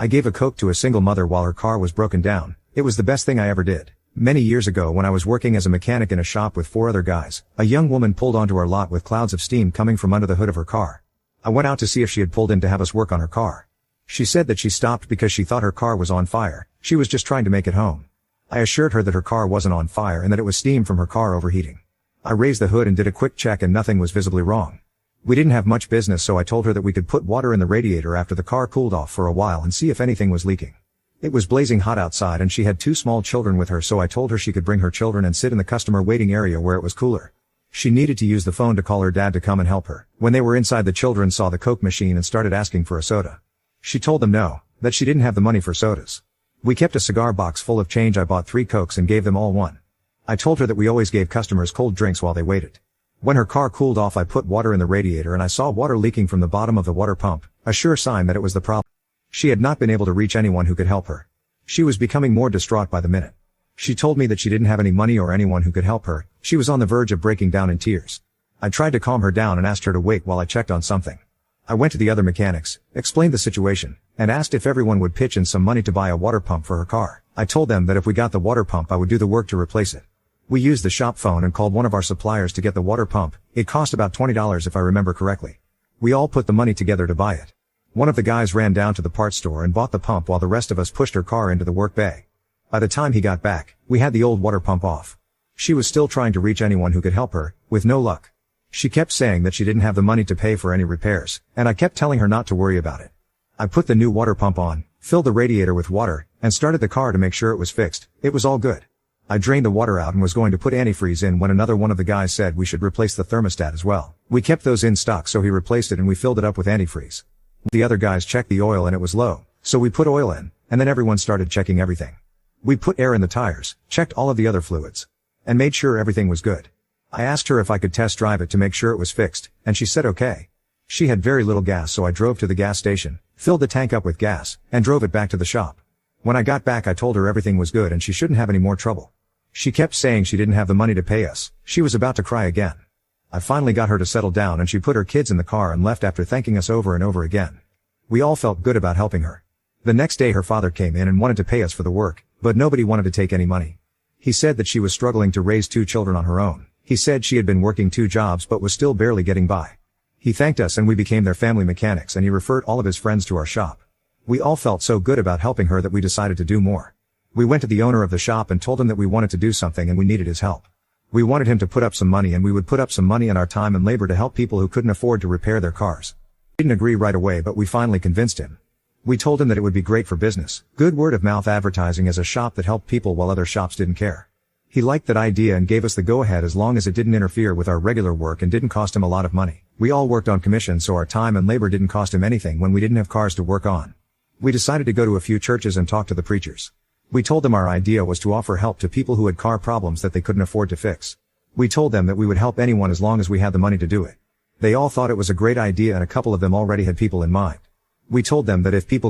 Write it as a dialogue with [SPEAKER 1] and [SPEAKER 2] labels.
[SPEAKER 1] I gave a Coke to a single mother while her car was broken down. It was the best thing I ever did. Many years ago when I was working as a mechanic in a shop with 4 other guys, a young woman pulled onto our lot with clouds of steam coming from under the hood of her car. I went out to see if she had pulled in to have us work on her car. She said that she stopped because she thought her car was on fire. She was just trying to make it home. I assured her that her car wasn't on fire and that it was steam from her car overheating. I raised the hood and did a quick check and nothing was visibly wrong. We didn't have much business, so I told her that we could put water in the radiator after the car cooled off for a while and see if anything was leaking. It was blazing hot outside and she had 2 small children with her, so I told her she could bring her children and sit in the customer waiting area where it was cooler. She needed to use the phone to call her dad to come and help her. When they were inside, the children saw the Coke machine and started asking for a soda. She told them no, that she didn't have the money for sodas. We kept a cigar box full of change. I bought 3 Cokes and gave them all one. I told her that we always gave customers cold drinks while they waited. When her car cooled off, I put water in the radiator and I saw water leaking from the bottom of the water pump, a sure sign that it was the problem. She had not been able to reach anyone who could help her. She was becoming more distraught by the minute. She told me that she didn't have any money or anyone who could help her. She was on the verge of breaking down in tears. I tried to calm her down and asked her to wait while I checked on something. I went to the other mechanics, explained the situation, and asked if everyone would pitch in some money to buy a water pump for her car. I told them that if we got the water pump, I would do the work to replace it. We used the shop phone and called one of our suppliers to get the water pump. It cost about $20 if I remember correctly. We all put the money together to buy it. One of the guys ran down to the parts store and bought the pump while the rest of us pushed her car into the work bay. By the time he got back, we had the old water pump off. She was still trying to reach anyone who could help her, with no luck. She kept saying that she didn't have the money to pay for any repairs, and I kept telling her not to worry about it. I put the new water pump on, filled the radiator with water, and started the car to make sure it was fixed. It was all good. I drained the water out and was going to put antifreeze in when another one of the guys said we should replace the thermostat as well. We kept those in stock, so he replaced it and we filled it up with antifreeze. The other guys checked the oil and it was low, so we put oil in, and then everyone started checking everything. We put air in the tires, checked all of the other fluids, and made sure everything was good. I asked her if I could test drive it to make sure it was fixed, and she said okay. She had very little gas, so I drove to the gas station, filled the tank up with gas, and drove it back to the shop. When I got back, I told her everything was good and she shouldn't have any more trouble. She kept saying she didn't have the money to pay us. She was about to cry again. I finally got her to settle down and she put her kids in the car and left after thanking us over and over again. We all felt good about helping her. The next day her father came in and wanted to pay us for the work, but nobody wanted to take any money. He said that she was struggling to raise 2 children on her own. He said she had been working 2 jobs but was still barely getting by. He thanked us and we became their family mechanics, and he referred all of his friends to our shop. We all felt so good about helping her that we decided to do more. We went to the owner of the shop and told him that we wanted to do something and we needed his help. We wanted him to put up some money, and we would put up some money and our time and labor to help people who couldn't afford to repair their cars. He didn't agree right away, but we finally convinced him. We told him that it would be great for business, good word-of-mouth advertising as a shop that helped people while other shops didn't care. He liked that idea and gave us the go-ahead as long as it didn't interfere with our regular work and didn't cost him a lot of money. We all worked on commission, so our time and labor didn't cost him anything when we didn't have cars to work on. We decided to go to a few churches and talk to the preachers. We told them our idea was to offer help to people who had car problems that they couldn't afford to fix. We told them that we would help anyone as long as we had the money to do it. They all thought it was a great idea, and a couple of them already had people in mind. We told them that if people